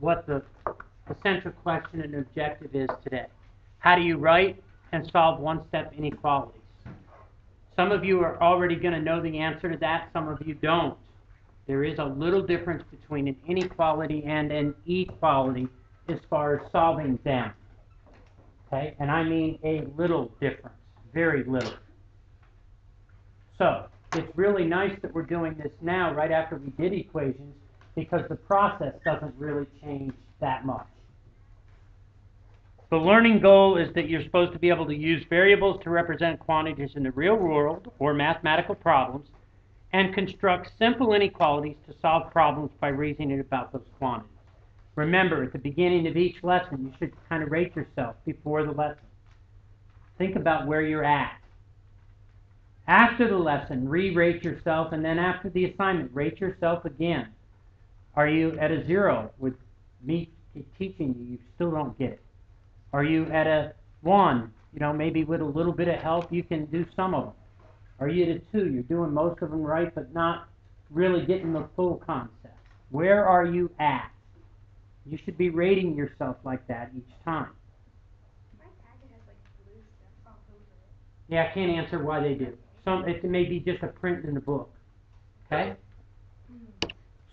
what the essential question and objective is today. How do you write and solve one-step inequalities? Some of you are already going to know the answer to that. Some of you don't. There is a little difference between an inequality and an equality as far as solving them. Okay? And I mean a little difference. Very little. So, it's really nice that we're doing this now, right after we did equations, because the process doesn't really change that much. The learning goal is that you're supposed to be able to use variables to represent quantities in the real world or mathematical problems and construct simple inequalities to solve problems by reasoning about those quantities. Remember, at the beginning of each lesson, you should kind of rate yourself before the lesson. Think about where you're at. After the lesson, re-rate yourself, and then after the assignment, rate yourself again. Are you at a 0 with me teaching you, you still don't get it? Are you at a 1? Maybe with a little bit of help, you can do some of them. Are you at a 2? You're doing most of them right, but not really getting the full concept. Where are you at? You should be rating yourself like that each time. My packet has like blue stuff all over it. Yeah, I can't answer why they do. It may be just a print in the book. Okay?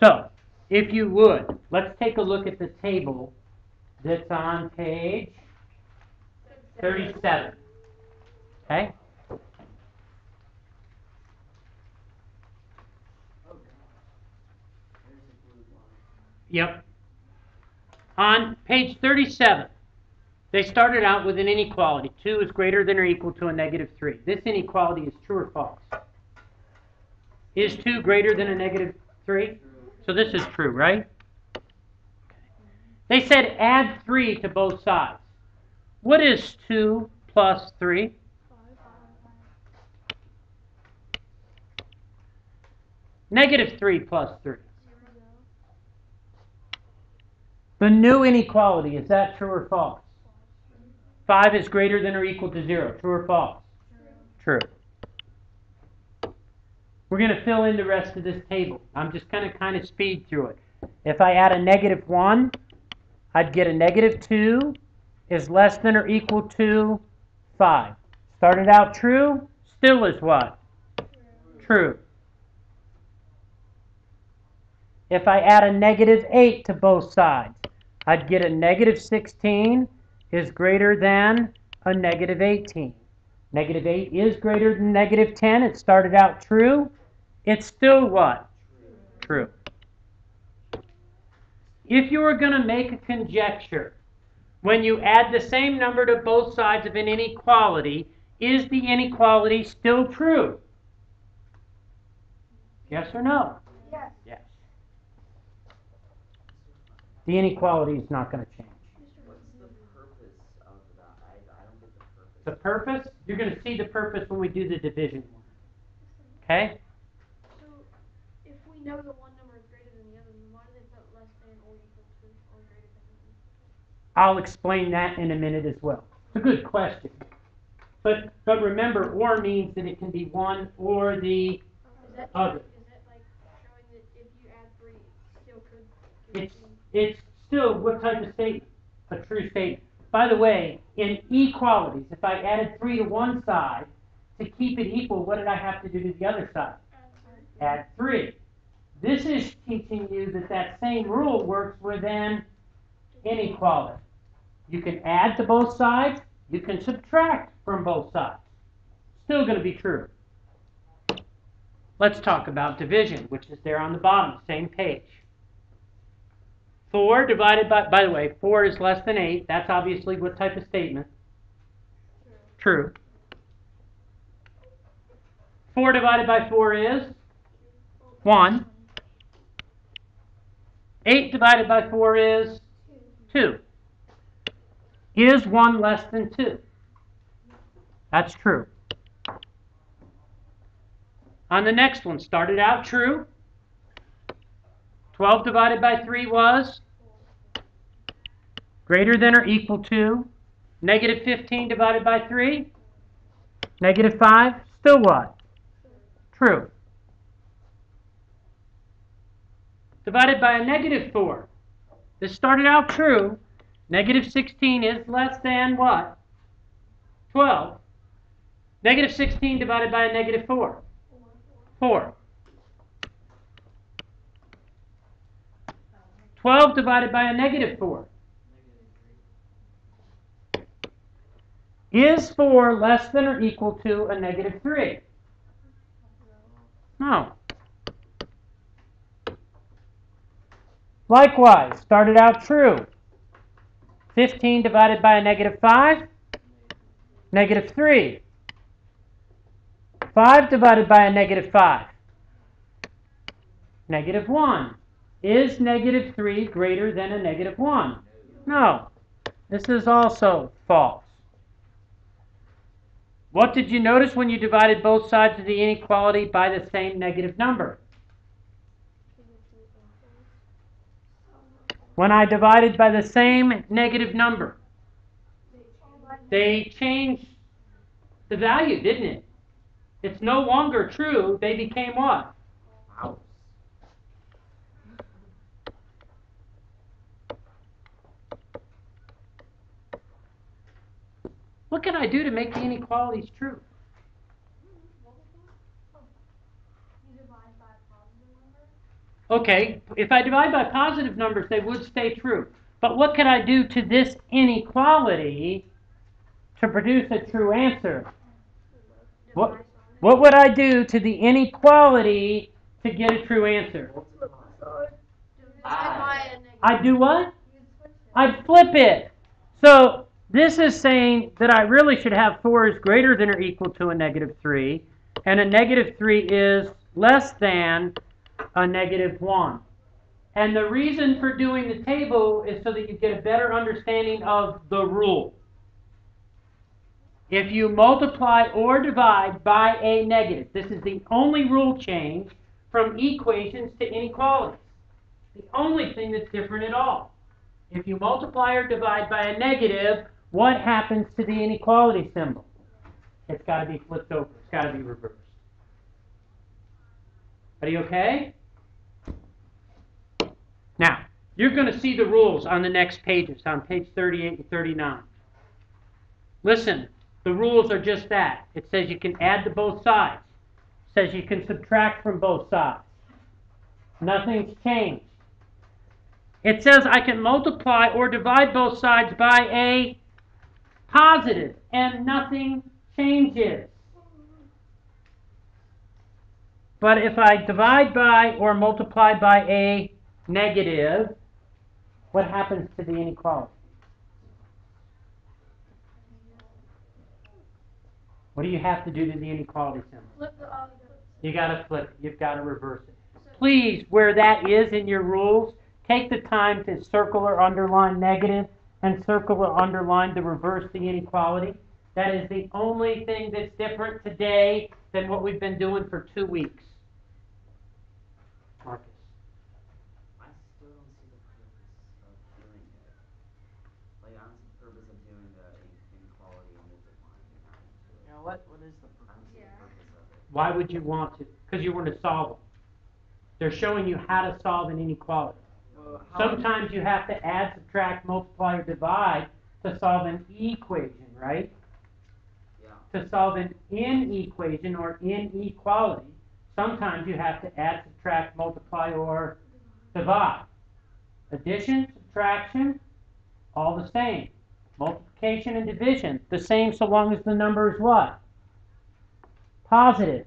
So, if you would, let's take a look at the table that's on page 37. Okay? Yep. On page 37, they started out with an inequality. 2 is greater than or equal to a negative 3. This inequality is true or false? Is 2 greater than a negative 3? So this is true, right? They said add 3 to both sides. What is 2 plus 3? Negative 3 plus 3. The new inequality, is that true or false? 5 is greater than or equal to 0. True or false? True. We're going to fill in the rest of this table. I'm just going to kind of speed through it. If I add a negative 1, I'd get a negative 2 is less than or equal to 5. Started out true, still is what? True. If I add a negative 8 to both sides, I'd get a negative 16 is greater than a negative 18. Negative 8 is greater than negative 10. It started out true. It's still what? True. If you were going to make a conjecture, when you add the same number to both sides of an inequality, is the inequality still true? Yes or no? Yes. Yes. The inequality is not going to change. What's the purpose of that? I don't get the purpose. The purpose? You're going to see the purpose when we do the division one. Okay? So, if we know the one number is greater than the other, then why do they put less than or equal to or greater than or equal to? I'll explain that in a minute as well. It's a good question. But remember, or means that it can be one or the other. Is that like showing that if you add 3, it still could? It's still what type of statement? A true statement. By the way, in equalities, if I added 3 to one side, to keep it equal, what did I have to do to the other side? Add 3. This is teaching you that that same rule works within inequality. You can add to both sides. You can subtract from both sides. Still going to be true. Let's talk about division, which is there on the bottom, same page. 4 divided by the way, 4 is less than 8. That's obviously what type of statement? True. 4 divided by 4 is 1. 8 divided by 4 is 2. Is 1 less than 2? That's true. On the next one, started out true. 12 divided by 3 was greater than or equal to negative 15 divided by 3. Negative 5, still what? True. Divided by a negative 4. This started out true. Negative 16 is less than what? 12. Negative 16 divided by a negative 4. 4. 12 divided by a negative 4. Is 4 less than or equal to a negative 3? No. Likewise, started out true. 15 divided by a negative 5? Negative 3. 5 divided by a negative 5? Negative 1. Is negative 3 greater than a negative 1? No. This is also false. What did you notice when you divided both sides of the inequality by the same negative number? When I divided by the same negative number, they changed the value, didn't it? It's no longer true. They became what? False. What can I do to make the inequalities true? You divide by a positive number. Okay, if I divide by positive numbers, they would stay true. But what can I do to this inequality to produce a true answer? What would I do to the inequality to get a true answer? Divide by a negative. I'd do what? You'd switch it. I'd flip it. So this is saying that I really should have 4 is greater than or equal to a negative 3, and a negative 3 is less than a negative 1. And the reason for doing the table is so that you get a better understanding of the rule. If you multiply or divide by a negative, this is the only rule change from equations to inequalities. The only thing that's different at all. If you multiply or divide by a negative, what happens to the inequality symbol? It's got to be flipped over. It's got to be reversed. Are you okay? Now, you're going to see the rules on the next pages, on page 38 and 39. Listen, the rules are just that. It says you can add to both sides. It says you can subtract from both sides. Nothing's changed. It says I can multiply or divide both sides by a positive, and nothing changes. But if I divide by or multiply by a negative, what happens to the inequality? What do you have to do to the inequality symbol? Flip the You got to flip it. You've got to reverse it. Please, where that is in your rules, take the time to circle or underline negative and circle or underline to reverse the inequality. That is the only thing that's different today than what we've been doing for 2 weeks. Marcus. I still don't see the purpose of doing it. Like, I don't see the purpose of doing the inequality and multiplying and adding to it. Yeah, what is the I don't see the purpose of it. Why would you want to? Because you want to solve them. They're showing you how to solve an inequality. Sometimes you have to add, subtract, multiply, or divide to solve an equation, right? Yeah. To solve an inequation or inequality, sometimes you have to add, subtract, multiply, or divide. Addition, subtraction, all the same. Multiplication and division, the same so long as the number is what? Positive.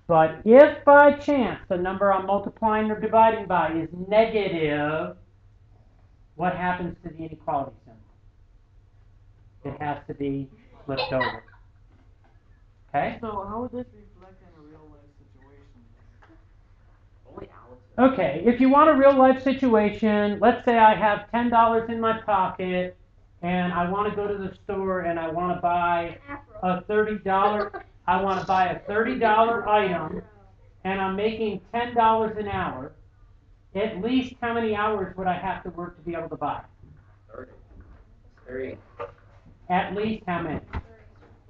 But if by chance the number I'm multiplying or dividing by is negative, what happens to the inequality symbol? It has to be flipped over. Okay? So how would this reflect in a real life situation? Only Alex. Okay, if you want a real life situation, let's say I have $10 in my pocket and I want to go to the store and I want to buy a $30 I want to buy a $30 item and I'm making $10 an hour. At least how many hours would I have to work to be able to buy? 30. 3. At least how many?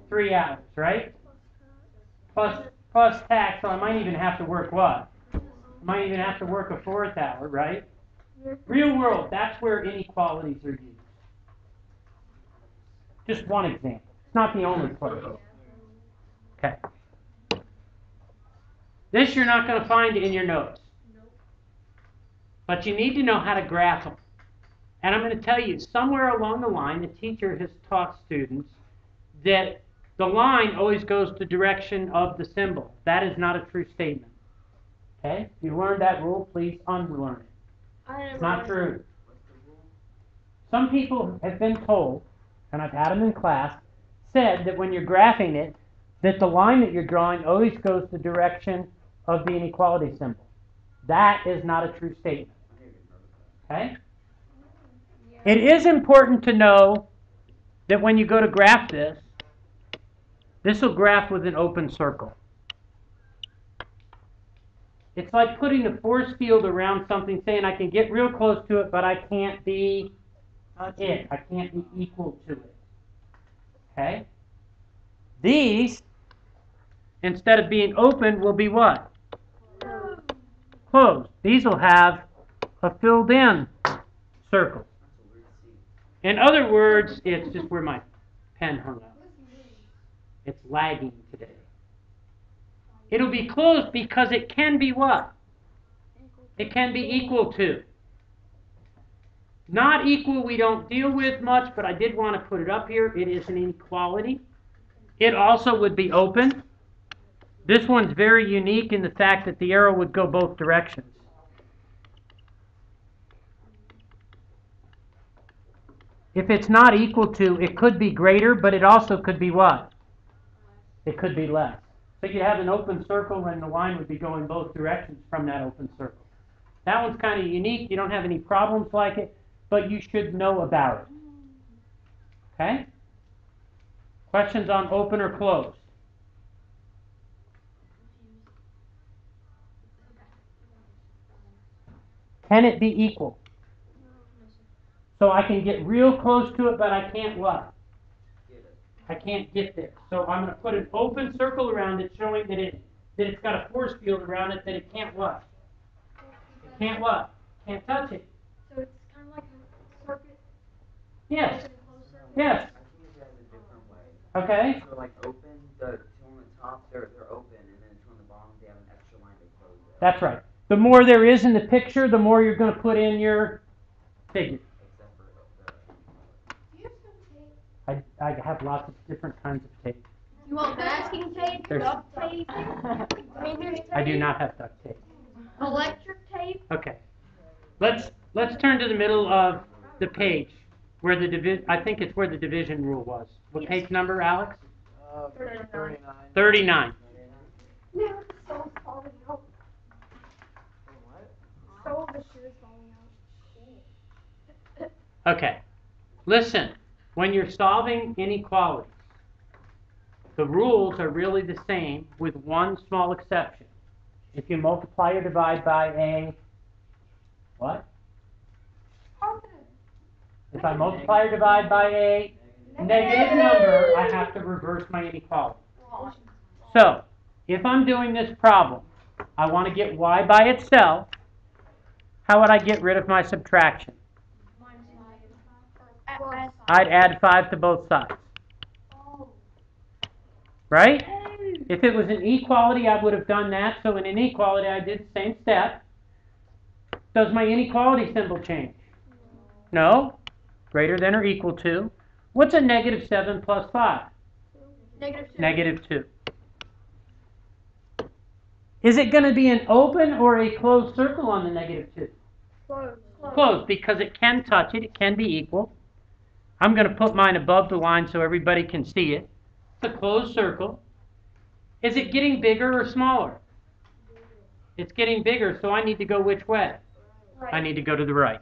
3 hours, right? Plus tax, so I might even have to work what? I might even have to work a 4th hour, right? Real world, that's where inequalities are used. Just one example. It's not the only place. Okay. This you're not going to find in your notes. But you need to know how to graph them. And I'm going to tell you, somewhere along the line, the teacher has taught students that the line always goes the direction of the symbol. That is not a true statement. Okay? If you learned that rule, please unlearn it. It's not true. Some people have been told, and I've had them in class, said that when you're graphing it, that the line that you're drawing always goes the direction of the inequality symbol. That is not a true statement. Okay? It is important to know that when you go to graph this, this will graph with an open circle. It's like putting a force field around something, saying I can get real close to it, but I can't be it. I can't be equal to it. Okay? These, instead of being open, will be what? Closed. These will have a filled-in circle. In other words, it's just where my pen hung up. It's lagging today. It'll be closed because it can be what? It can be equal to. Not equal we don't deal with much, but I did want to put it up here. It is an inequality. It also would be open. This one's very unique in the fact that the arrow would go both directions. If it's not equal to, it could be greater, but it also could be what? It could be less. So you have an open circle and the line would be going both directions from that open circle. That one's kind of unique. You don't have any problems like it, but you should know about it. Okay? Questions on open or closed? Can it be equal? So I can get real close to it, but I can't what? I can't get there. So I'm going to put an open circle around it, showing that it's got a force field around it that it can't what? It can't what? Can't touch it. So it's kind of like a circuit. Yes. Open and closed circuit. Yes. I think it has a different way. Okay. So like open, the two on the top, they're open, and then the two on the bottom, they have an extra line to close it. That's right. The more there is in the picture, the more you're going to put in your figure. Except for the. Do you have some tape? I have lots of different kinds of tape. You want masking tape? There's- Duct tape? Painter's tape? I do not have duct tape. Electric tape? Okay. Let's turn to the middle of the page where the I think it's where the division rule was. What Yes. page number, Alex? 39. 39. No, the soul's falling out. What? Soul of the shoe is falling out. Okay. Listen, when you're solving inequalities, the rules are really the same with one small exception. If you multiply or divide by a what? If I multiply or divide by a negative number, I have to reverse my inequality. So, if I'm doing this problem, I want to get y by itself. How would I get rid of my subtraction? I'd add 5 to both sides. Right? If it was an equality, I would have done that. So in inequality, I did the same step. Does my inequality symbol change? No. Greater than or equal to. What's a negative 7 plus 5? Negative 2. Is it going to be an open or a closed circle on the negative 2? Closed, because it can touch it. It can be equal. I'm going to put mine above the line so everybody can see it. It's a closed circle. Is it getting bigger or smaller? It's getting bigger, so I need to go which way? Right. I need to go to the right.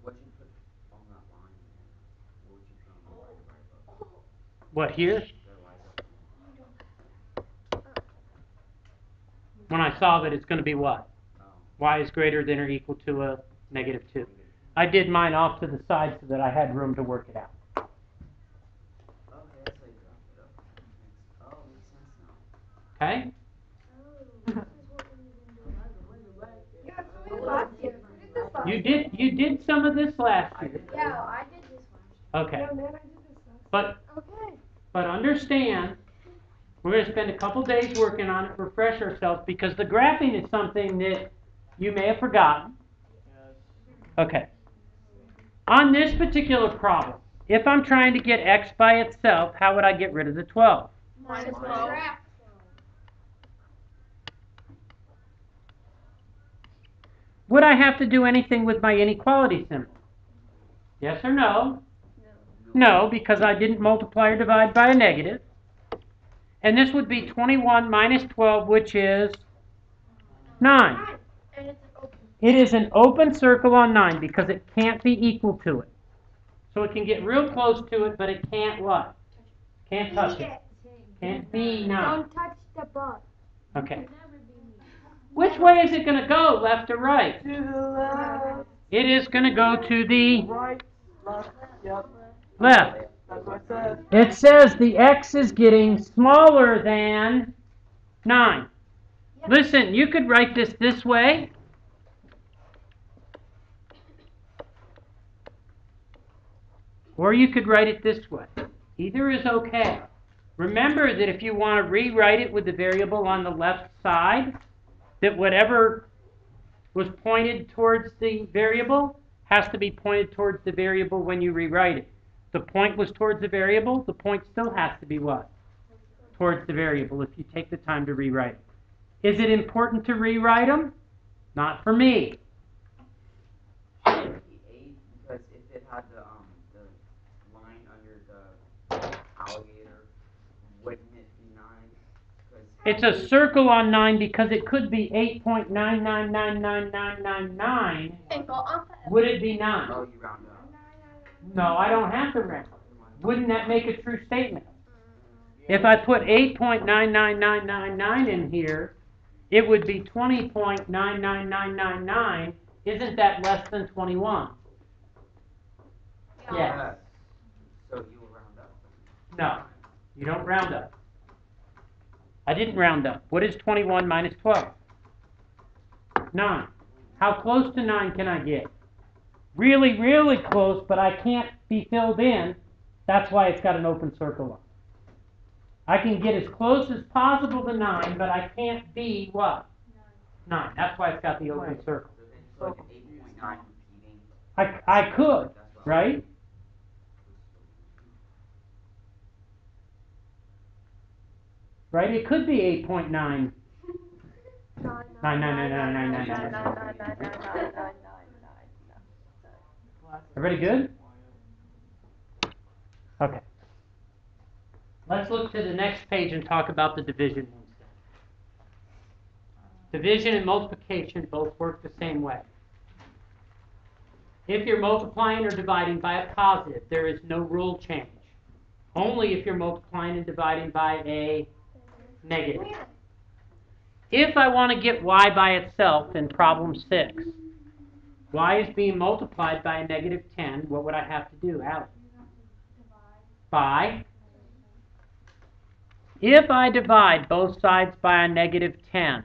What you put on that line there? What would you put on the line right above? What, here? That lines up. When I solve it, it's going to be what? Oh. Y is greater than or equal to a negative 2. I did mine off to the side so that I had room to work it out. Okay, that's how you drop it up. Oh, makes sense now. Okay? You did some of this last year. Yeah, I did this one. Okay. Yeah, man, I did this last. But Okay. understand, we're going to spend a couple days working on it, refresh ourselves, because the graphing is something that you may have forgotten. Okay. On this particular problem, if I'm trying to get x by itself, how would I get rid of the 12? Minus 12. Would I have to do anything with my inequality symbol? Yes or no? No, because I didn't multiply or divide by a negative. And this would be 21 minus 12, which is 9. And it's an open. It is an open circle on 9 because it can't be equal to it. So it can get real close to it, but it can't what? Can't touch it. Can't be 9. Don't touch the bug. Okay. Which way is it going to go, left or right? To the left. It is going to go to the Right. Left. Yep. left. That's what it says. It says the x is getting smaller than 9. Listen, you could write this way. Or you could write it this way. Either is okay. Remember that if you want to rewrite it with the variable on the left side, that whatever was pointed towards the variable has to be pointed towards the variable when you rewrite it. The point was towards the variable, the point still has to be what? Towards the variable if you take the time to rewrite it. Is it important to rewrite them? Not for me. Should it be 8? Because if it had the line under the alligator, wouldn't it be 9? It's a circle on 9 because it could be 8.9999999. And go on. Would it be 9? Oh, you round up. No, I don't have to round. Wouldn't that make a true statement? If I put 8.99999 in here, it would be 20.99999. Isn't that less than 21? Yes. So you will round up. No, you don't round up. I didn't round up. What is 21 minus 12? 9. How close to 9 can I get? Really, really close, but I can't be filled in. That's why it's got an open circle on it. I can get as close as possible to 9, but I can't be what? 9. That's why it's got the open circle. So then, so like 8.9 repeating. I could, right? Right? It could be 8.9. 9. Everybody good? Okay. Let's look to the next page and talk about the division instead. Division and multiplication both work the same way. If you're multiplying or dividing by a positive, there is no rule change. Only if you're multiplying and dividing by a negative. If I want to get y by itself in problem 6, y is being multiplied by a negative 10, what would I have to do, Alex? By. If I divide both sides by a negative 10,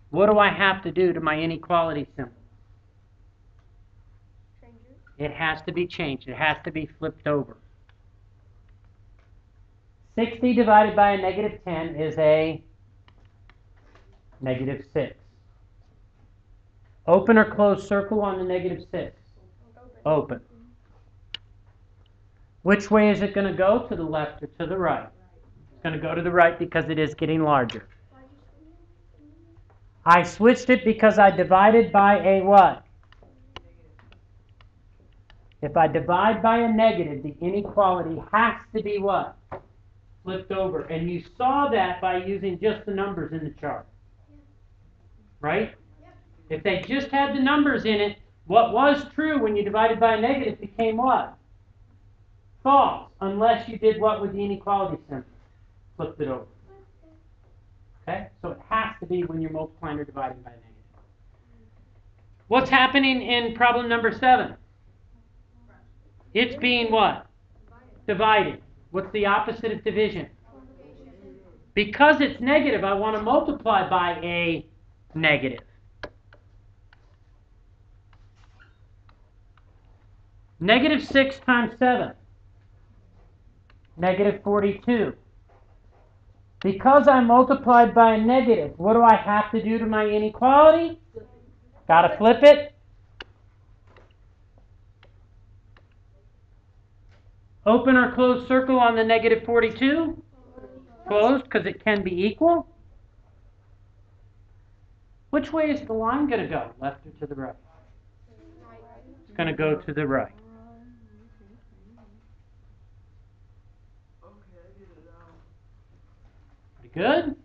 what do I have to do to my inequality symbol? It has to be changed. It has to be flipped over. 60 divided by a negative 10 is a negative 6. Open or close circle on the negative 6? Open. Which way is it going to go? To the left or to the right? It's going to go to the right because it is getting larger. I switched it because I divided by a what? If I divide by a negative, the inequality has to be what? Flipped over. And you saw that by using just the numbers in the chart. Right? If they just had the numbers in it, what was true when you divided by a negative became what? False. Unless you did what with the inequality symbol? Flipped it over. Okay? So it has to be when you're multiplying or dividing by a negative. What's happening in problem number 7? It's being what? Divided. What's the opposite of division? Because it's negative, I want to multiply by a negative. Negative 6 times 7. Negative 42. Because I multiplied by a negative, what do I have to do to my inequality? Got to flip it. Open or close circle on the negative 42? Closed, because it can be equal. Which way is the line going to go? Left or to the right? It's going to go to the right. Okay, I get it now. Pretty good.